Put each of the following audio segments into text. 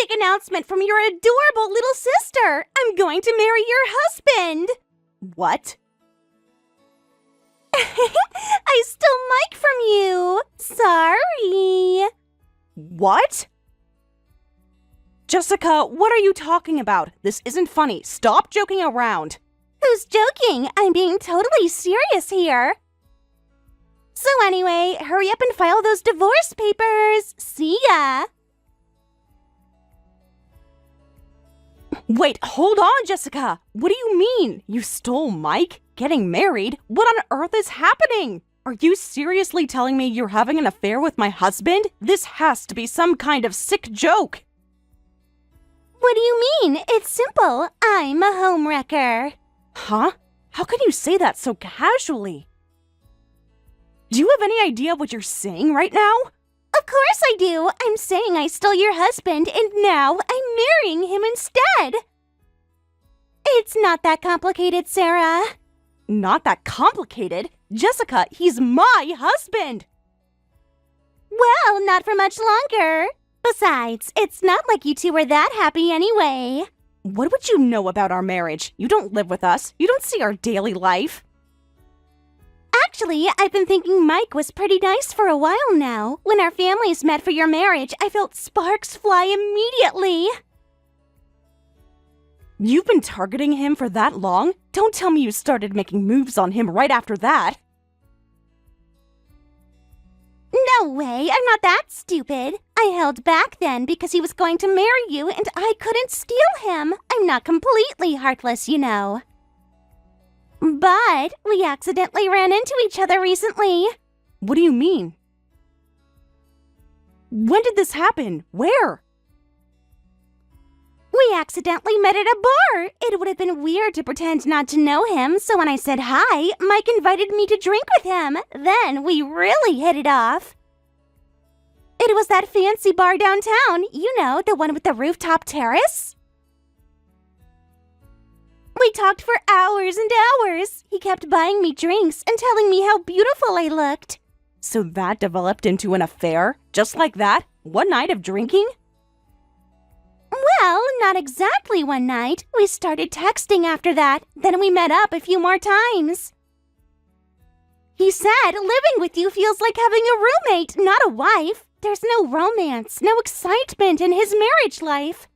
big announcement from your adorable little sister. I'm going to marry your husband. What? I stole Mike from you. Sorry. What? Jessica, what are you talking about? This isn't funny. Stop joking around. Who's joking? I'm being totally serious here. So anyway, hurry up and file those divorce papers. See ya. Wait, hold on, Jessica. What do you mean? You stole Mike? Getting married? What on earth is happening? Are you seriously telling me you're having an affair with my husband? This has to be some kind of sick joke. What do you mean? It's simple. I'm a homewrecker. Huh? How can you say that so casually? Do you have any idea what you're saying right now? Of course I do. I'm saying I stole your husband and now I'm marrying him instead. It's not that complicated, Sarah. Not that complicated? Jessica, he's my husband! Well, not for much longer. Besides, it's not like you two were that happy anyway. What would you know about our marriage? You don't live with us. You don't see our daily life. Actually, I've been thinking Mike was pretty nice for a while now. When our families met for your marriage, I felt sparks fly immediately. You've been targeting him for that long? Don't tell me you started making moves on him right after that. No way, I'm not that stupid. I held back then because he was going to marry you and I couldn't steal him. I'm not completely heartless, you know. But we accidentally ran into each other recently. What do you mean? When did this happen? Where? We accidentally met at a bar. It would have been weird to pretend not to know him, so when I said hi, Mike invited me to drink with him. Then we really hit it off. It was that fancy bar downtown, you know, the one with the rooftop terrace. We talked for hours and hours. He kept buying me drinks and telling me how beautiful I looked. So that developed into an affair? Just like that? One night of drinking? Well, not exactly one night. We started texting after that. Then we met up a few more times. He said living with you feels like having a roommate, not a wife. There's no romance, no excitement in his marriage life.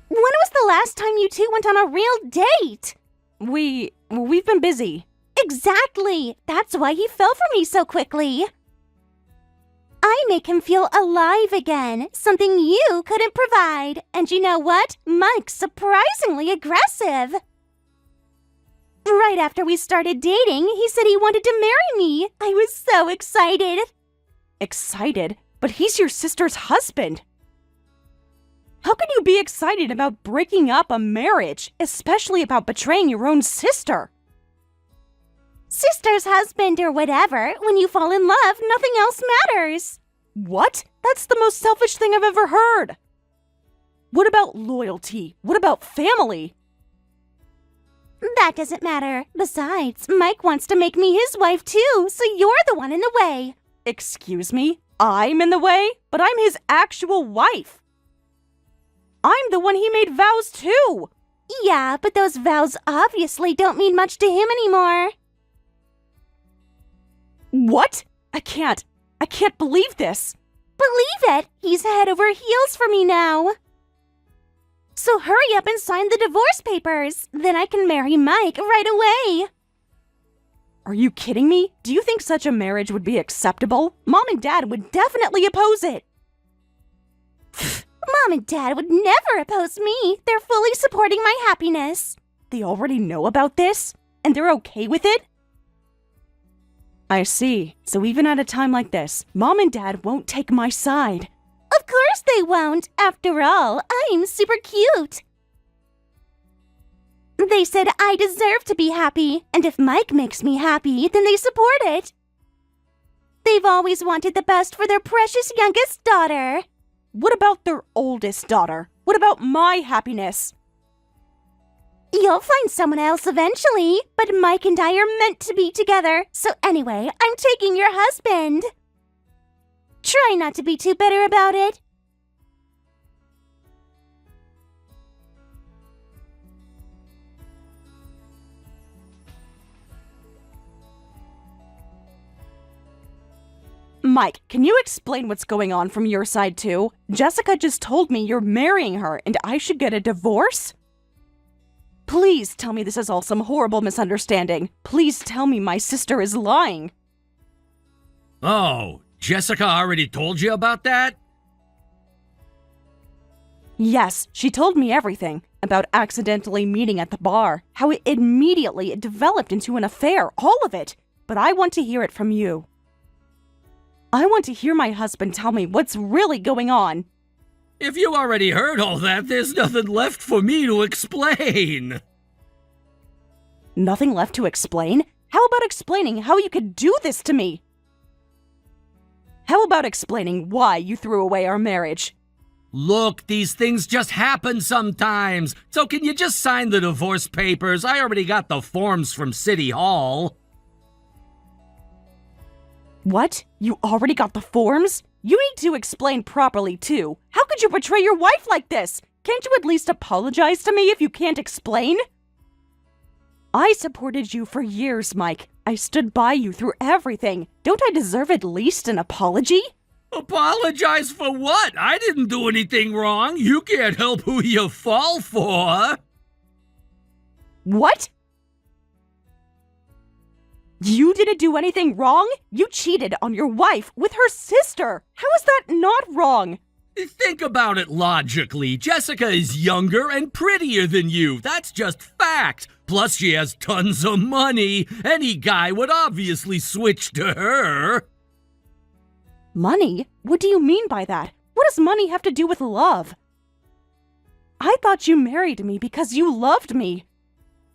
When was the last time you two went on a real date? We've been busy. Exactly. That's why he fell for me so quickly. I make him feel alive again, something you couldn't provide. And you know what? Mike's surprisingly aggressive. Right after we started dating, he said he wanted to marry me. I was so excited. Excited? But he's your sister's husband. How can you be excited about breaking up a marriage, especially about betraying your own sister? Sister's husband or whatever, when you fall in love, nothing else matters. What? That's the most selfish thing I've ever heard. What about loyalty? What about family? That doesn't matter. Besides, Mike wants to make me his wife too, so you're the one in the way. Excuse me? I'm in the way? But I'm his actual wife. I'm the one he made vows to. Yeah, but those vows obviously don't mean much to him anymore. What? I can't believe this. Believe it! He's head over heels for me now. So hurry up and sign the divorce papers. Then I can marry Mike right away. Are you kidding me? Do you think such a marriage would be acceptable? Mom and Dad would definitely oppose it. Mom and Dad would never oppose me. They're fully supporting my happiness. They already know about this? And they're okay with it? I see. So even at a time like this, Mom and Dad won't take my side. Of course they won't. After all, I'm super cute. They said I deserve to be happy, and if Mike makes me happy, then they support it. They've always wanted the best for their precious youngest daughter. What about their oldest daughter? What about my happiness? You'll find someone else eventually, but Mike and I are meant to be together. So anyway, I'm taking your husband. Try not to be too bitter about it. Mike, can you explain what's going on from your side too? Jessica just told me you're marrying her and I should get a divorce? Please tell me this is all some horrible misunderstanding. Please tell me my sister is lying. Oh, Jessica already told you about that? Yes, she told me everything. About accidentally meeting at the bar. How it immediately developed into an affair. All of it. But I want to hear it from you. I want to hear my husband tell me what's really going on. If you already heard all that, there's nothing left for me to explain. Nothing left to explain? How about explaining how you could do this to me? How about explaining why you threw away our marriage? Look, these things just happen sometimes. So can you just sign the divorce papers? I already got the forms from City Hall. What? You already got the forms? You need to explain properly, too. How could you betray your wife like this? Can't you at least apologize to me if you can't explain? I supported you for years, Mike. I stood by you through everything. Don't I deserve at least an apology? Apologize for what? I didn't do anything wrong. You can't help who you fall for. What? You didn't do anything wrong? You cheated on your wife with her sister. How is that not wrong? Think about it logically. Jessica is younger and prettier than you. That's just fact. Plus, she has tons of money. Any guy would obviously switch to her. Money? What do you mean by that? What does money have to do with love? I thought you married me because you loved me.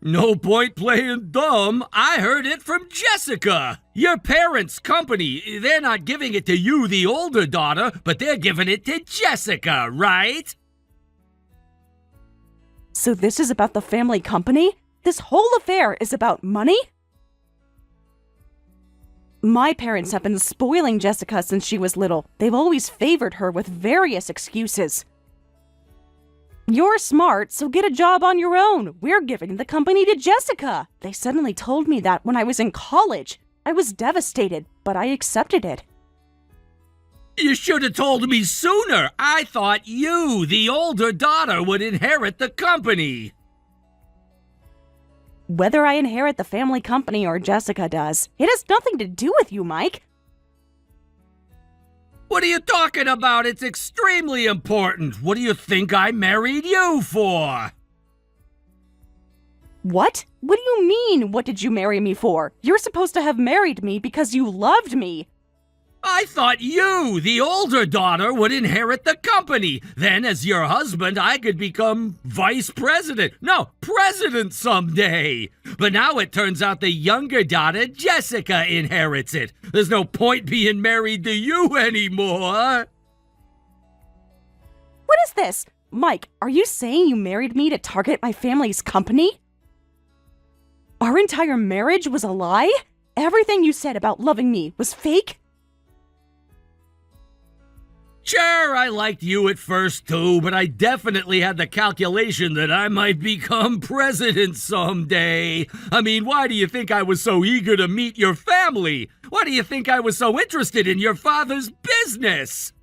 No point playing dumb. I heard it from Jessica. Your parents' company, they're not giving it to you, the older daughter, but they're giving it to Jessica, right? So this is about the family company? This whole affair is about money? My parents have been spoiling Jessica since she was little. They've always favored her with various excuses. You're smart, so get a job on your own. We're giving the company to Jessica. They suddenly told me that when I was in college. I was devastated, but I accepted it. You should have told me sooner. I thought you, the older daughter, would inherit the company. Whether I inherit the family company or Jessica does, it has nothing to do with you, Mike. What are you talking about? It's extremely important. What do you think I married you for? What? What do you mean, what did you marry me for? You're supposed to have married me because you loved me. I thought you, the older daughter, would inherit the company. Then, as your husband, I could become vice president. No, president someday. But now it turns out the younger daughter, Jessica, inherits it. There's no point being married to you anymore. What is this? Mike, are you saying you married me to target my family's company? Our entire marriage was a lie? Everything you said about loving me was fake? Sure, I liked you at first too, but I definitely had the calculation that I might become president someday. I mean, why do you think I was so eager to meet your family? Why do you think I was so interested in your father's business?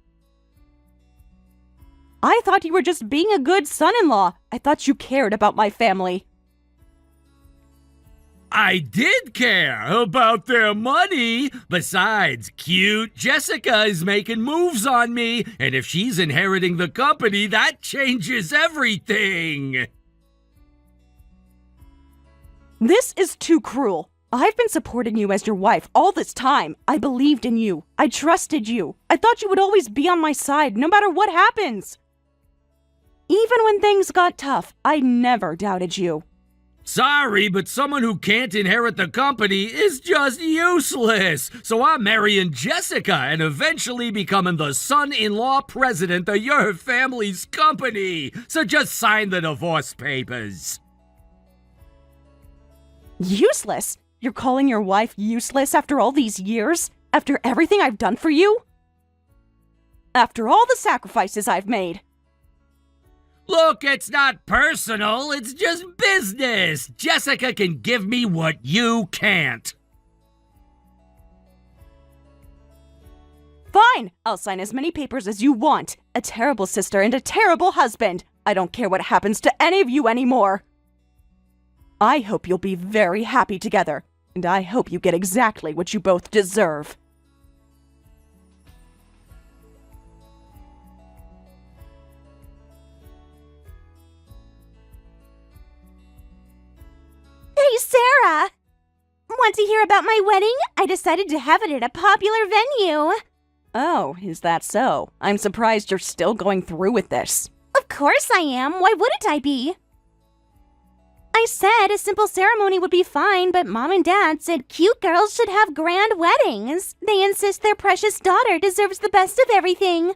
I thought you were just being a good son-in-law. I thought you cared about my family. I did care about their money. Besides, cute Jessica is making moves on me, and if she's inheriting the company, that changes everything. This is too cruel. I've been supporting you as your wife all this time. I believed in you. I trusted you. I thought you would always be on my side, no matter what happens. Even when things got tough, I never doubted you. Sorry, but someone who can't inherit the company is just useless. So I'm marrying Jessica and eventually becoming the son-in-law president of your family's company. So just sign the divorce papers. Useless? You're calling your wife useless after all these years? After everything I've done for you? After all the sacrifices I've made. Look, it's not personal, it's just business. Jessica can give me what you can't. Fine, I'll sign as many papers as you want. A terrible sister and a terrible husband. I don't care what happens to any of you anymore. I hope you'll be very happy together, and I hope you get exactly what you both deserve. Hey, Sarah! Want to hear about my wedding? I decided to have it at a popular venue. Oh, is that so? I'm surprised you're still going through with this. Of course I am. Why wouldn't I be? I said a simple ceremony would be fine, but Mom and Dad said cute girls should have grand weddings. They insist their precious daughter deserves the best of everything.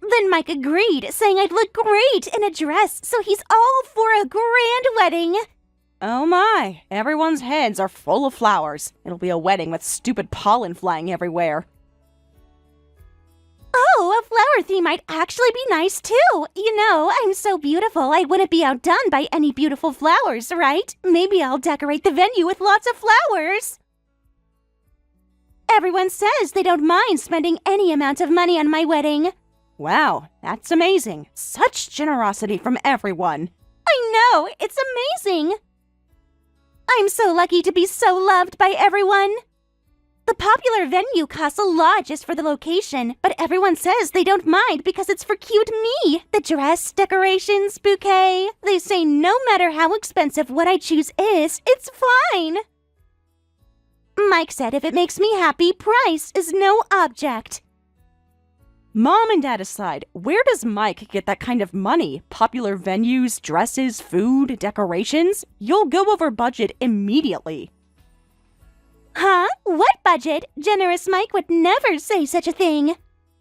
Then Mike agreed, saying I'd look great in a dress, so he's all for a grand wedding. Oh my, everyone's heads are full of flowers. It'll be a wedding with stupid pollen flying everywhere. Oh, a flower theme might actually be nice too. You know, I'm so beautiful, I wouldn't be outdone by any beautiful flowers, right? Maybe I'll decorate the venue with lots of flowers. Everyone says they don't mind spending any amount of money on my wedding. Wow, that's amazing. Such generosity from everyone. I know, it's amazing. I'm so lucky to be so loved by everyone. The popular venue costs a lot just for the location, but everyone says they don't mind because it's for cute me. The dress, decorations, bouquet. They say no matter how expensive what I choose is, it's fine. Mike said if it makes me happy, price is no object. Mom and Dad aside, where does Mike get that kind of money? Popular venues, dresses, food, decorations? You'll go over budget immediately. Huh? What budget? Generous Mike would never say such a thing.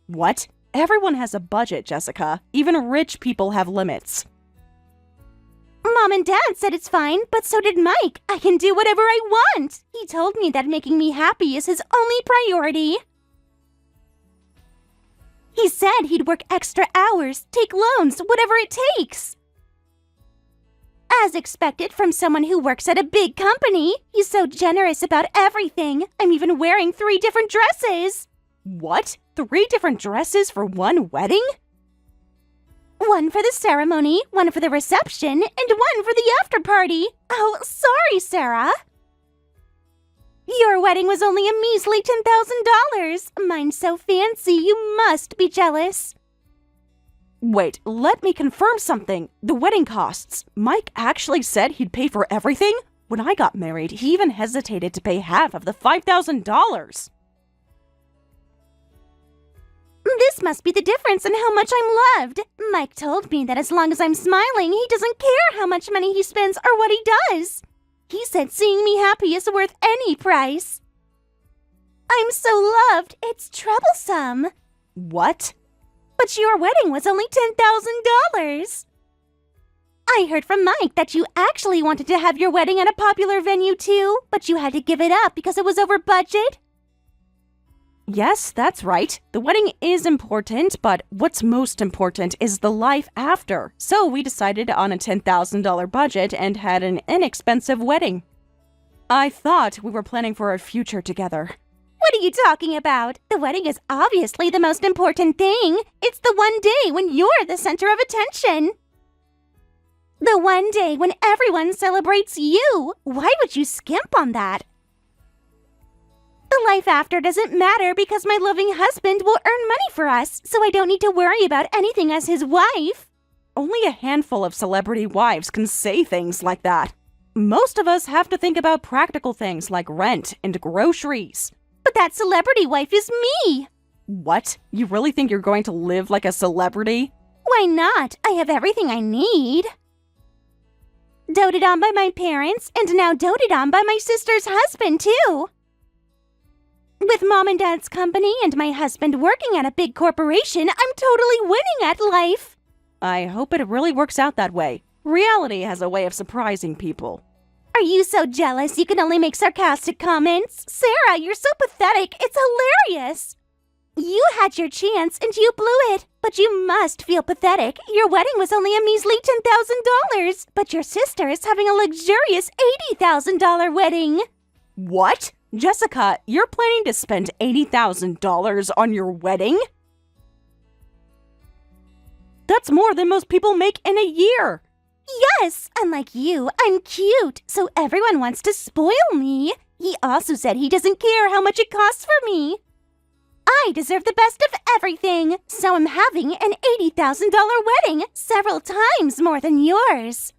What? Everyone has a budget, Jessica. Even rich people have limits. Mom and Dad said it's fine, but so did Mike. I can do whatever I want. He told me that making me happy is his only priority. He said he'd work extra hours, take loans, whatever it takes. As expected from someone who works at a big company, he's so generous about everything. I'm even wearing 3 different dresses. What? 3 different dresses for one wedding? One for the ceremony, one for the reception, and one for the after party. Oh, sorry, Sarah. Your wedding was only a measly $10,000. Mine's so fancy, you must be jealous. Wait, let me confirm something. The wedding costs. Mike actually said he'd pay for everything? When I got married, he even hesitated to pay half of the $5,000. This must be the difference in how much I'm loved. Mike told me that as long as I'm smiling, he doesn't care how much money he spends or what he does. He said seeing me happy is worth any price. I'm so loved, it's troublesome. What? But your wedding was only $10,000. I heard from Mike that you actually wanted to have your wedding at a popular venue too, but you had to give it up because it was over budget. Yes, that's right. The wedding is important, but what's most important is the life after. So we decided on a $10,000 budget and had an inexpensive wedding. I thought we were planning for our future together. What are you talking about? The wedding is obviously the most important thing. It's the one day when you're the center of attention. The one day when everyone celebrates you. Why would you skimp on that? The life after doesn't matter because my loving husband will earn money for us, so I don't need to worry about anything as his wife. Only a handful of celebrity wives can say things like that. Most of us have to think about practical things like rent and groceries. But that celebrity wife is me. What? You really think you're going to live like a celebrity? Why not? I have everything I need. Doted on by my parents, and now doted on by my sister's husband, too. With Mom and Dad's company and my husband working at a big corporation, I'm totally winning at life. I hope it really works out that way. Reality has a way of surprising people. Are you so jealous you can only make sarcastic comments? Sarah, you're so pathetic. It's hilarious. You had your chance and you blew it. But you must feel pathetic. Your wedding was only a measly $10,000. But your sister is having a luxurious $80,000 wedding. What? Jessica, you're planning to spend $80,000 on your wedding? That's more than most people make in a year. Yes, unlike you, I'm cute, so everyone wants to spoil me. He also said he doesn't care how much it costs for me. I deserve the best of everything, so I'm having an $80,000 wedding, several times more than yours.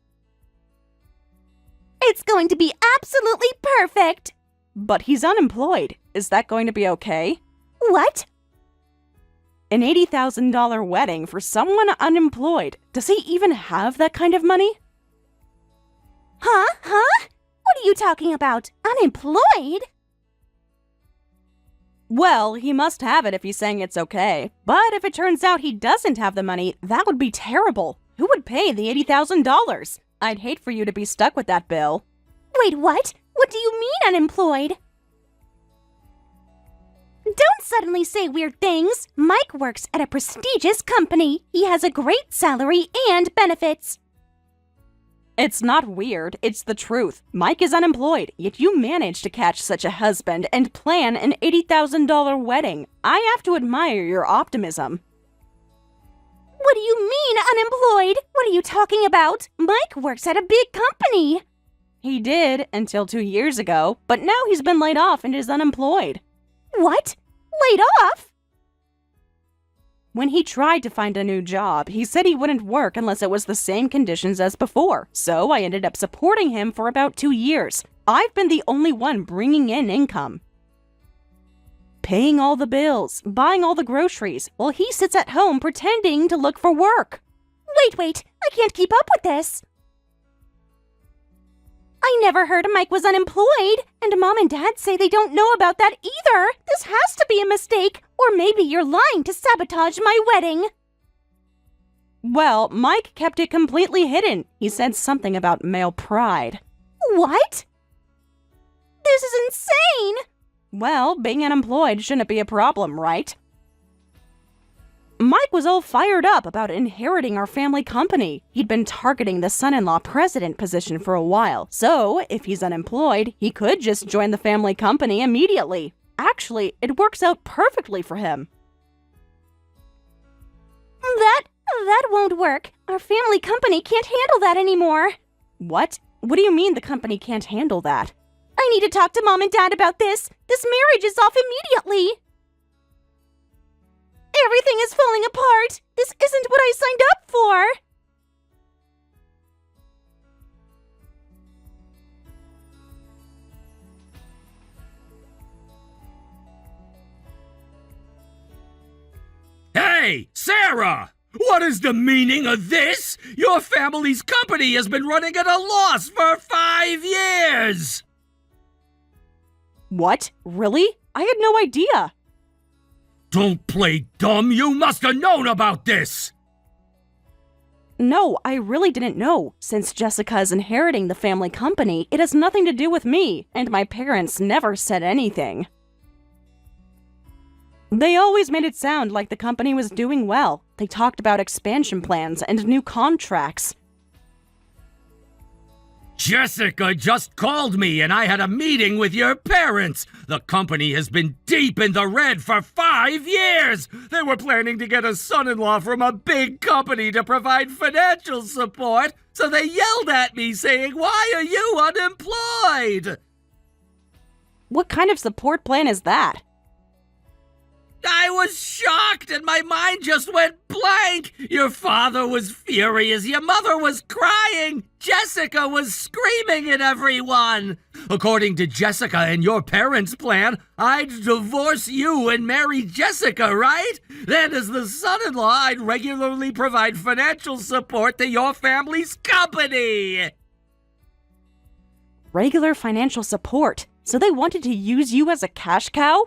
It's going to be absolutely perfect. But he's unemployed. Is that going to be okay? What? An $80,000 wedding for someone unemployed. Does he even have that kind of money? Huh? What are you talking about? Unemployed? Well, he must have it if he's saying it's okay. But if it turns out he doesn't have the money, that would be terrible. Who would pay the $80,000? I'd hate for you to be stuck with that bill. Wait, what? What do you mean unemployed? Don't suddenly say weird things. Mike works at a prestigious company. He has a great salary and benefits. It's not weird, it's the truth. Mike is unemployed, yet you managed to catch such a husband and plan an $80,000 wedding. I have to admire your optimism. What do you mean unemployed? What are you talking about? Mike works at a big company. He did until 2 years ago, but now he's been laid off and is unemployed. What? Laid off? When he tried to find a new job, he said he wouldn't work unless it was the same conditions as before, so I ended up supporting him for about 2 years. I've been the only one bringing in income. Paying all the bills, buying all the groceries, while he sits at home pretending to look for work. Wait, I can't keep up with this. I never heard Mike was unemployed, and Mom and Dad say they don't know about that either. This has to be a mistake, or maybe you're lying to sabotage my wedding. Well, Mike kept it completely hidden. He said something about male pride. What? This is insane! Well, being unemployed shouldn't be a problem, right? Mike was all fired up about inheriting our family company. He'd been targeting the son-in-law president position for a while, so if he's unemployed, he could just join the family company immediately. Actually, it works out perfectly for him. That won't work. Our family company can't handle that anymore. What? What do you mean the company can't handle that? I need to talk to Mom and Dad about this. This marriage is off immediately. Everything is falling apart. This isn't what I signed up for. Hey, Sarah! What is the meaning of this? Your family's company has been running at a loss for 5 years! What? Really? I had no idea. Don't play dumb. You must have known about this. No, I really didn't know. Since Jessica is inheriting the family company, it has nothing to do with me, and my parents never said anything. They always made it sound like the company was doing well. They talked about expansion plans and new contracts. Jessica just called me and I had a meeting with your parents. The company has been deep in the red for 5 years. They were planning to get a son-in-law from a big company to provide financial support. So they yelled at me saying, "Why are you unemployed?" What kind of support plan is that? I was shocked and my mind just went blank. Your father was furious. Your mother was crying. Jessica was screaming at everyone. According to Jessica and your parents' plan, I'd divorce you and marry Jessica, right? Then as the son-in-law, I'd regularly provide financial support to your family's company. Regular financial support? So they wanted to use you as a cash cow?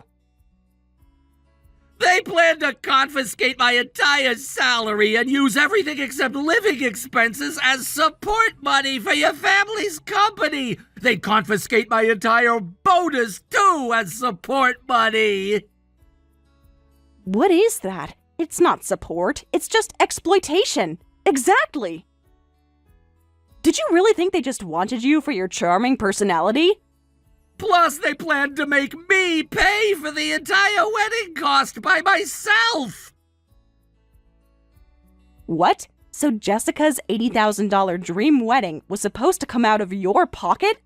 They plan to confiscate my entire salary and use everything except living expenses as support money for your family's company. They'd confiscate my entire bonus, too, as support money. What is that? It's not support, it's just exploitation. Exactly! Did you really think they just wanted you for your charming personality? Plus, they planned to make me pay for the entire wedding cost by myself! What? So Jessica's $80,000 dream wedding was supposed to come out of your pocket?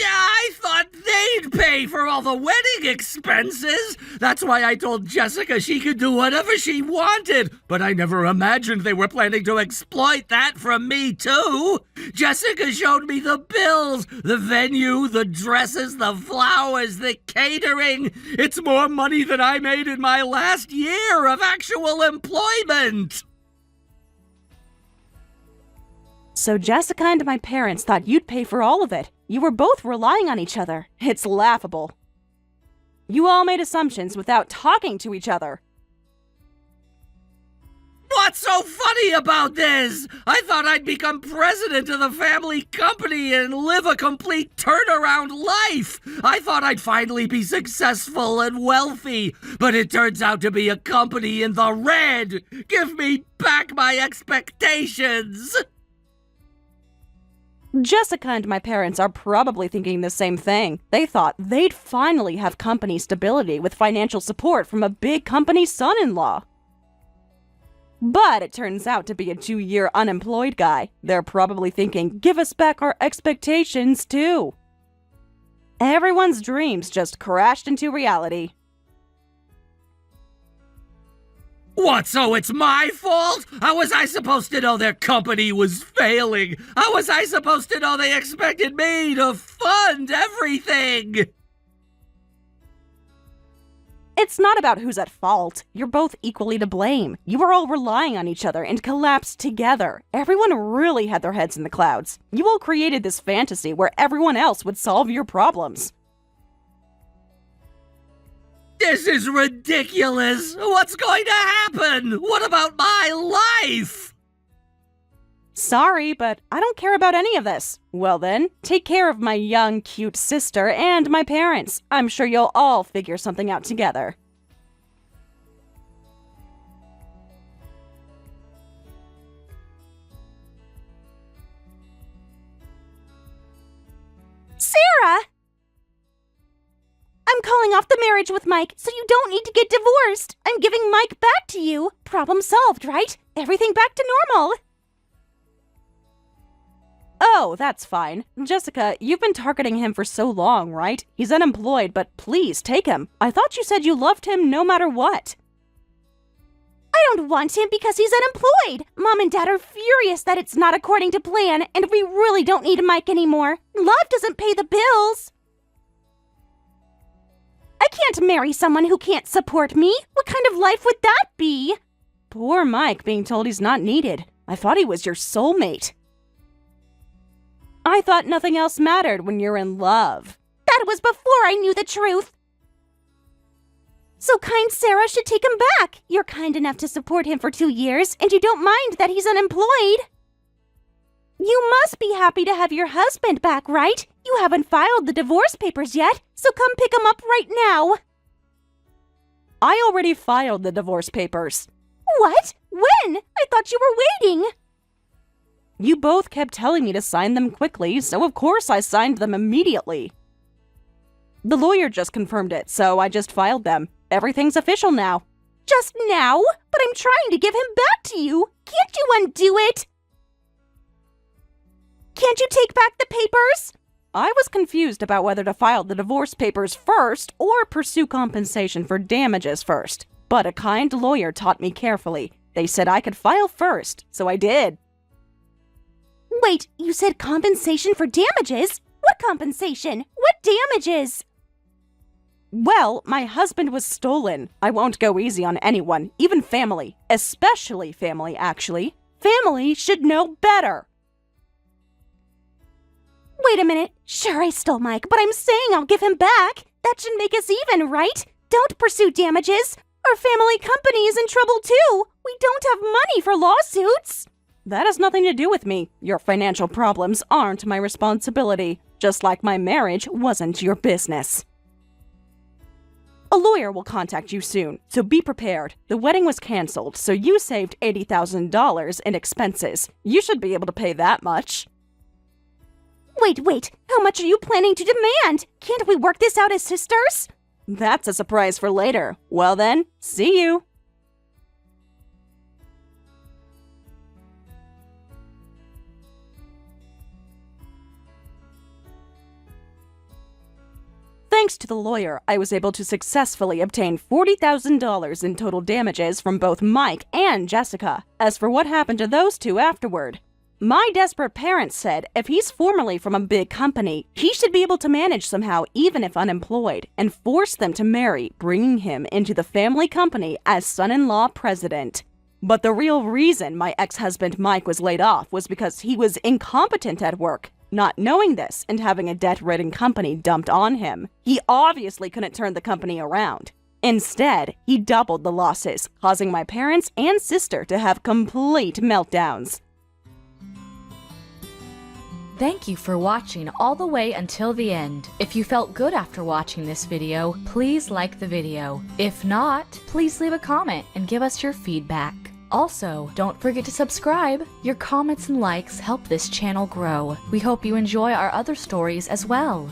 Yeah, I thought they'd pay for all the wedding expenses. That's why I told Jessica she could do whatever she wanted. But I never imagined they were planning to exploit that from me, too. Jessica showed me the bills, the venue, the dresses, the flowers, the catering. It's more money than I made in my last year of actual employment. So Jessica and my parents thought you'd pay for all of it. You were both relying on each other. It's laughable. You all made assumptions without talking to each other. What's so funny about this? I thought I'd become president of the family company and live a complete turnaround life. I thought I'd finally be successful and wealthy, but it turns out to be a company in the red. Give me back my expectations. Jessica and my parents are probably thinking the same thing. They thought they'd finally have company stability with financial support from a big company son-in-law. But it turns out to be a 2-year unemployed guy. They're probably thinking, give us back our expectations too. Everyone's dreams just crashed into reality. What, so it's my fault? How was I supposed to know their company was failing? How was I supposed to know they expected me to fund everything? It's not about who's at fault. You're both equally to blame. You were all relying on each other and collapsed together. Everyone really had their heads in the clouds. You all created this fantasy where everyone else would solve your problems. This is ridiculous! What's going to happen? What about my life? Sorry, but I don't care about any of this. Well then, take care of my young, cute sister and my parents. I'm sure you'll all figure something out together. Sarah! I'm calling off the marriage with Mike, so you don't need to get divorced. I'm giving Mike back to you. Problem solved, right? Everything back to normal. Oh, that's fine. Jessica, you've been targeting him for so long, right? He's unemployed, but please take him. I thought you said you loved him no matter what. I don't want him because he's unemployed. Mom and Dad are furious that it's not according to plan, and we really don't need Mike anymore. Love doesn't pay the bills. I can't marry someone who can't support me. What kind of life would that be? Poor Mike being told he's not needed. I thought he was your soulmate. I thought nothing else mattered when you're in love. That was before I knew the truth. So kind Sarah should take him back. You're kind enough to support him for 2 years, and you don't mind that he's unemployed. You must be happy to have your husband back, right? You haven't filed the divorce papers yet, so come pick him up right now. I already filed the divorce papers. What? When? I thought you were waiting. You both kept telling me to sign them quickly, so of course I signed them immediately. The lawyer just confirmed it, so I just filed them. Everything's official now. Just now? But I'm trying to give him back to you. Can't you undo it? Can't you take back the papers? I was confused about whether to file the divorce papers first or pursue compensation for damages first. But a kind lawyer taught me carefully. They said I could file first, so I did. Wait, you said compensation for damages? What compensation? What damages? Well, my husband was stolen. I won't go easy on anyone, even family. Especially family, actually. Family should know better. Wait a minute. Sure, I stole Mike, but I'm saying I'll give him back. That should make us even, right? Don't pursue damages. Our family company is in trouble too. We don't have money for lawsuits. That has nothing to do with me. Your financial problems aren't my responsibility, just like my marriage wasn't your business. A lawyer will contact you soon, so be prepared. The wedding was canceled, so you saved $80,000 in expenses. You should be able to pay that much. Wait, how much are you planning to demand? Can't we work this out as sisters? That's a surprise for later. Well then, see you. Thanks to the lawyer, I was able to successfully obtain $40,000 in total damages from both Mike and Jessica. As for what happened to those two afterward, my desperate parents said if he's formerly from a big company, he should be able to manage somehow even if unemployed, and forced them to marry, bringing him into the family company as son-in-law president. But the real reason my ex-husband Mike was laid off was because he was incompetent at work. Not knowing this and having a debt-ridden company dumped on him, he obviously couldn't turn the company around. Instead, he doubled the losses, causing my parents and sister to have complete meltdowns. Thank you for watching all the way until the end. If you felt good after watching this video, please like the video. If not, please leave a comment and give us your feedback. Also, don't forget to subscribe. Your comments and likes help this channel grow. We hope you enjoy our other stories as well.